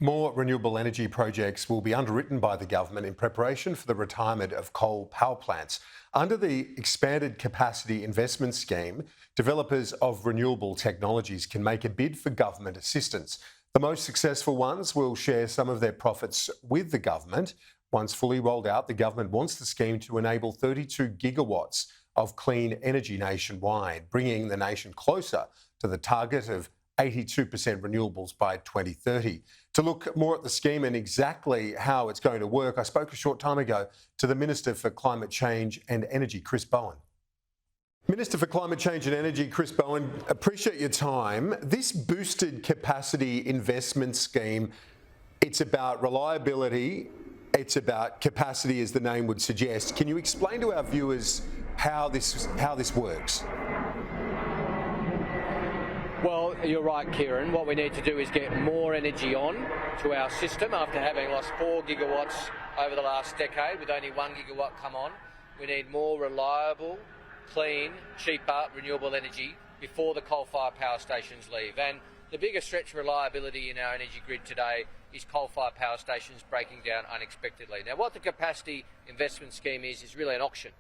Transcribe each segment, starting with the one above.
More renewable energy projects will be underwritten by the government in preparation for the retirement of coal power plants. Under the expanded capacity investment scheme, developers of renewable technologies can make a bid for government assistance. The most successful ones will share some of their profits with the government. Once fully rolled out, the government wants the scheme to enable 32 gigawatts of clean energy nationwide, bringing the nation closer to the target of 82% renewables by 2030. To look more at the scheme and exactly how it's going to work, I spoke a short time ago to the Minister for Climate Change and Energy, Chris Bowen. Minister for Climate Change and Energy, Chris Bowen, appreciate your time. This boosted capacity investment scheme, it's about reliability, it's about capacity, as the name would suggest. Can you explain to our viewers how this works? Well, you're right, Kieran. What we need to do is get more energy on to our system after having lost 4 gigawatts over the last decade with only 1 gigawatt come on. We need more reliable, clean, cheaper, renewable energy before the coal-fired power stations leave. And the biggest threat to reliability in our energy grid today is coal-fired power stations breaking down unexpectedly. Now, what the capacity investment scheme is really an auction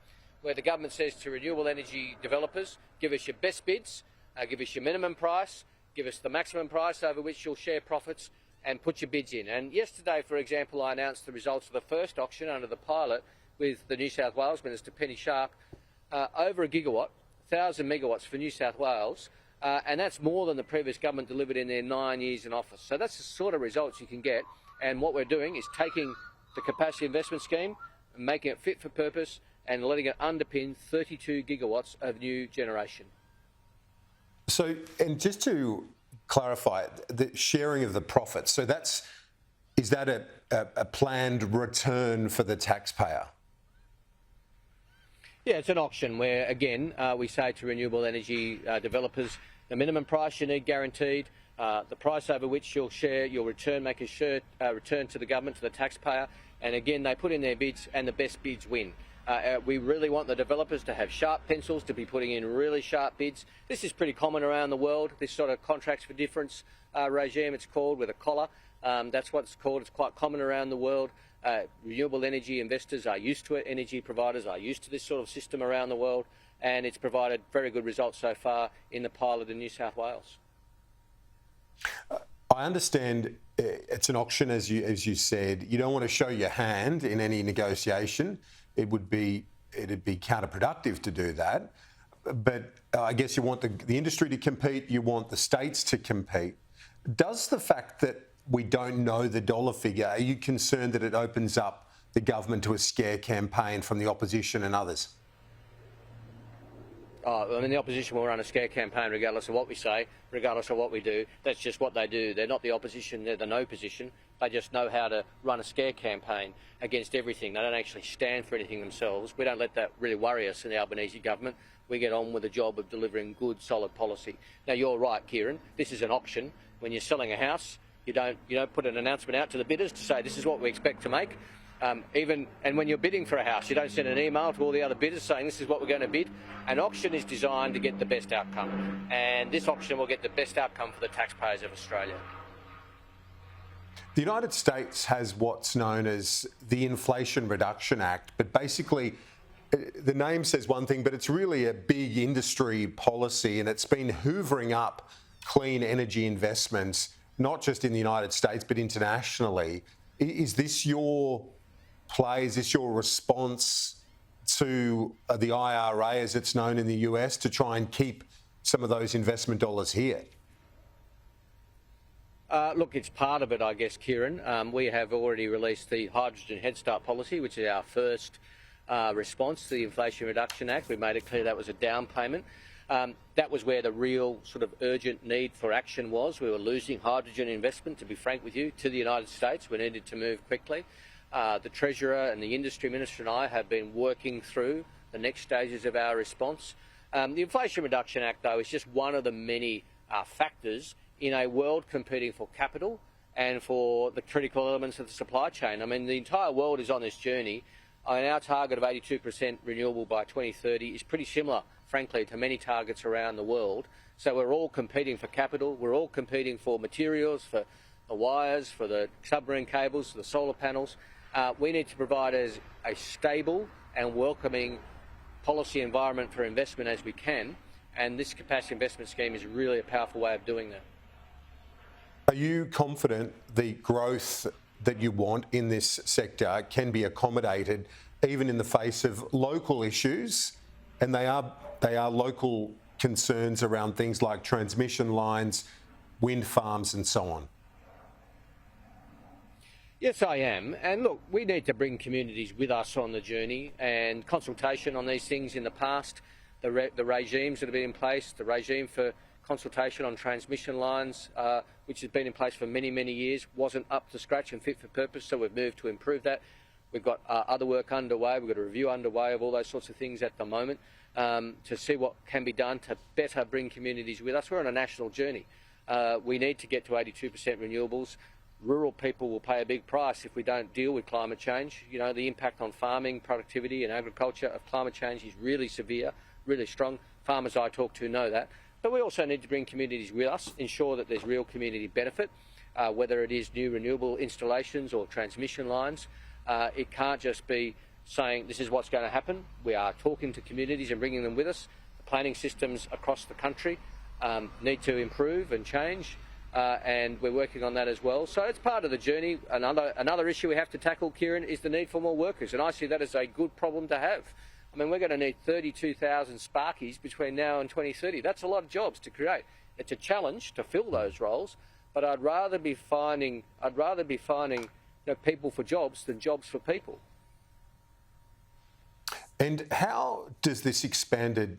where the government says to renewable energy developers, give us your best bids, give us your minimum price, give us the maximum price over which you'll share profits, and put your bids in. And yesterday, for example, I announced the results of the first auction under the pilot with the New South Wales Minister, Penny Sharp, over a gigawatt, 1,000 megawatts for New South Wales, and that's more than the previous government delivered in their 9 years in office. So that's the sort of results you can get, and what we're doing is taking the capacity investment scheme, making it fit for purpose, and letting it underpin 32 gigawatts of new generation. So, and just to clarify, the sharing of the profits, so is that a planned return for the taxpayer? Yeah, it's an auction where, again, we say to renewable energy developers, the minimum price you need guaranteed, the price over which you'll share your return, make a return to the government, to the taxpayer, and again, they put in their bids and the best bids win. We really want the developers to have sharp pencils, to be putting in really sharp bids. This is pretty common around the world, this sort of contracts for difference regime, it's called, with a collar. That's what it's called. It's quite common around the world. Renewable energy investors are used to it, energy providers are used to this sort of system around the world, and it's provided very good results so far in the pilot in New South Wales. I understand it's an auction, as you said. You don't want to show your hand in any negotiation. It'd be counterproductive to do that. But I guess you want the industry to compete, you want the states to compete. Does the fact that we don't know the dollar figure, are you concerned that it opens up the government to a scare campaign from the opposition and others? I mean, the opposition will run a scare campaign regardless of what we say, regardless of what we do. That's just what they do. They're not the opposition, they're the no position. They just know how to run a scare campaign against everything. They don't actually stand for anything themselves. We don't let that really worry us in the Albanese government. We get on with the job of delivering good, solid policy. Now, you're right, Kieran. This is an auction. When you're selling a house, you don't put an announcement out to the bidders to say this is what we expect to make. And when you're bidding for a house, you don't send an email to all the other bidders saying this is what we're going to bid. An auction is designed to get the best outcome, and this auction will get the best outcome for the taxpayers of Australia. The United States has what's known as the Inflation Reduction Act, but basically the name says one thing, but it's really a big industry policy, and it's been hoovering up clean energy investments, not just in the United States, but internationally. Is this your play? Is this your response to the IRA, as it's known in the US, to try and keep some of those investment dollars here? Look, it's part of it, I guess, Kieran. We have already released the Hydrogen Head Start policy, which is our first response to the Inflation Reduction Act. We made it clear that was a down payment. That was where the real sort of urgent need for action was. We were losing hydrogen investment, to be frank with you, to the United States. We needed to move quickly. The Treasurer and the Industry Minister and I have been working through the next stages of our response. The Inflation Reduction Act, though, is just one of the many factors in a world competing for capital and for the critical elements of the supply chain. I mean, the entire world is on this journey. And our target of 82% renewable by 2030 is pretty similar, frankly, to many targets around the world. So we're all competing for capital, we're all competing for materials, for the wires, for the submarine cables, for the solar panels. We need to provide as a stable and welcoming policy environment for investment as we can, and this capacity investment scheme is really a powerful way of doing that. Are you confident the growth that you want in this sector can be accommodated even in the face of local issues? And they are local concerns around things like transmission lines, wind farms and so on. Yes, I am. And look, we need to bring communities with us on the journey, and consultation on these things in the past, the regimes that have been in place, the regime for consultation on transmission lines, which has been in place for many, many years, wasn't up to scratch and fit for purpose, so we've moved to improve that. We've got other work underway. We've got a review underway of all those sorts of things at the moment to see what can be done to better bring communities with us. We're on a national journey. We need to get to 82% renewables. Rural people will pay a big price if we don't deal with climate change. You know, the impact on farming, productivity and agriculture of climate change is really severe, really strong. Farmers I talk to know that. But we also need to bring communities with us, ensure that there's real community benefit, whether it is new renewable installations or transmission lines. It can't just be saying this is what's going to happen. We are talking to communities and bringing them with us. The planning systems across the country need to improve and change. And we're working on that as well. So it's part of the journey. Another issue we have to tackle, Kieran, is the need for more workers. And I see that as a good problem to have. I mean, we're going to need 32,000 Sparkies between now and 2030. That's a lot of jobs to create. It's a challenge to fill those roles, but I'd rather be finding people for jobs than jobs for people. And how does this expanded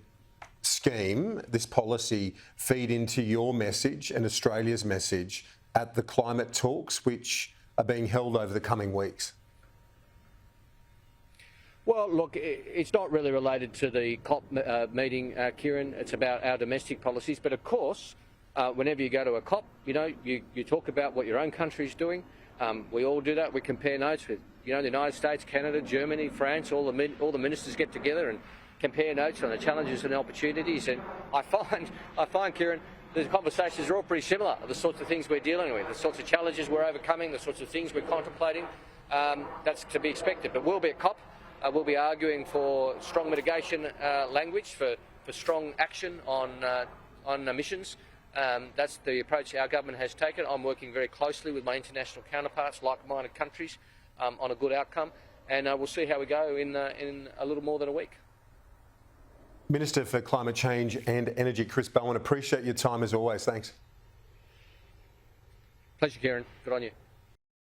scheme, this policy, feed into your message and Australia's message at the climate talks which are being held over the coming weeks? Well, look, it's not really related to the COP meeting, Kieran. It's about our domestic policies. But of course, whenever you go to a COP, you know, you talk about what your own country's doing. We all do that. We compare notes with, you know, the United States, Canada, Germany, France. All the ministers get together and compare notes on the challenges and opportunities. And I find, Kieran, the conversations are all pretty similar. The sorts of things we're dealing with, the sorts of challenges we're overcoming, the sorts of things we're contemplating. That's to be expected. But we'll be at COP. We'll be arguing for strong mitigation language, for strong action on emissions. That's the approach our government has taken. I'm working very closely with my international counterparts, like-minded countries, on a good outcome, and we'll see how we go in a little more than a week. Minister for Climate Change and Energy, Chris Bowen, appreciate your time as always. Thanks. Pleasure, Kieran. Good on you.